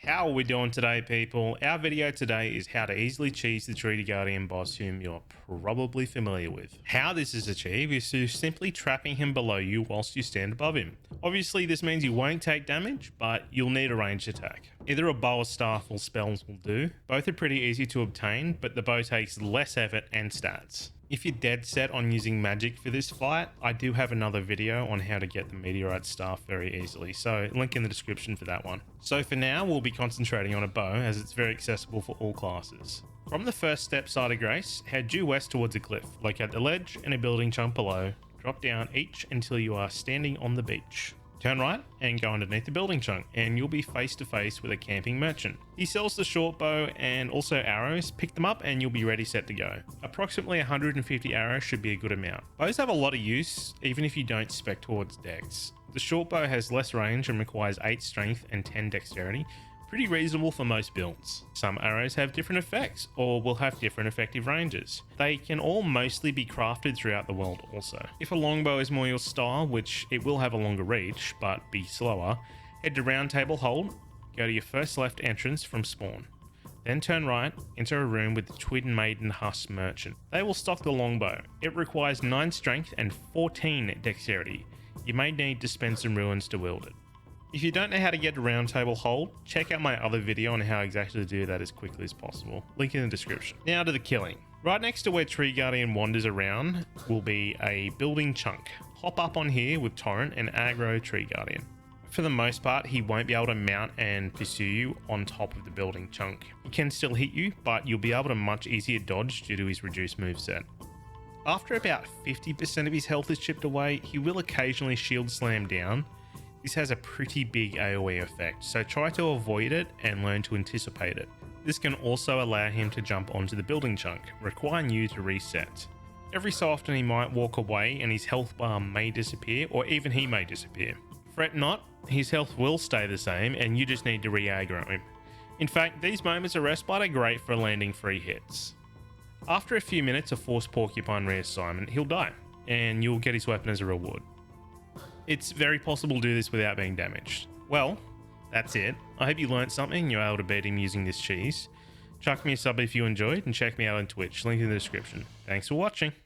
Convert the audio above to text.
How are we doing today, people? Our video today is how to easily cheese the Treaty Guardian boss, whom you're probably familiar with. How this is achieved is through simply trapping him below you whilst you stand above him. Obviously this means you won't take damage, but you'll need a ranged attack. Either a bow or staff or spells will do. Both are pretty easy to obtain, but the bow takes less effort and stats. If you're dead set on using magic for this fight, I do have another video on how to get the meteorite staff very easily, so link in the description for that one. So for now, we'll be concentrating on a bow as it's very accessible for all classes. From the first step side of Grace, head due west towards a cliff, locate the ledge and a building chunk below, drop down each until you are standing on the beach. Turn right and go underneath the building chunk and you'll be face to face with a camping merchant. He sells the short bow and also arrows. Pick them up and you'll be ready set to go. Approximately 150 arrows should be a good amount. Bows have a lot of use even if you don't spec towards dex. The short bow has less range and requires 8 strength and 10 dexterity. Pretty reasonable for most builds. Some arrows have different effects or will have different effective ranges. They can all mostly be crafted throughout the world also. If a longbow is more your style, which it will have a longer reach but be slower, head to Round Table Hold, go to your first left entrance from spawn. Then turn right, enter a room with the Twin Maiden Husk Merchant. They will stock the longbow. It requires 9 strength and 14 dexterity. You may need to spend some ruins to wield it. If you don't know how to get to Round Table Hold, check out my other video on how exactly to do that as quickly as possible. Link in the description. Now to the killing. Right next to where Tree Guardian wanders around will be a building chunk. Hop up on here with Torrent and aggro Tree Guardian. For the most part, he won't be able to mount and pursue you on top of the building chunk. He can still hit you, but you'll be able to much easier dodge due to his reduced moveset. After about 50% of his health is chipped away, he will occasionally shield slam down. This has a pretty big AoE effect, so try to avoid it and learn to anticipate it. This can also allow him to jump onto the building chunk, requiring you to reset. Every so often he might walk away and his health bar may disappear, or even he may disappear. Fret not, his health will stay the same and you just need to re-aggro him. In fact, these moments of respite are great for landing free hits. After a few minutes of Force Porcupine reassignment, he'll die, and you'll get his weapon as a reward. It's very possible to do this without being damaged. Well, that's it. I hope you learnt something and you're able to beat him using this cheese. Chuck me a sub if you enjoyed and check me out on Twitch, link in the description. Thanks for watching.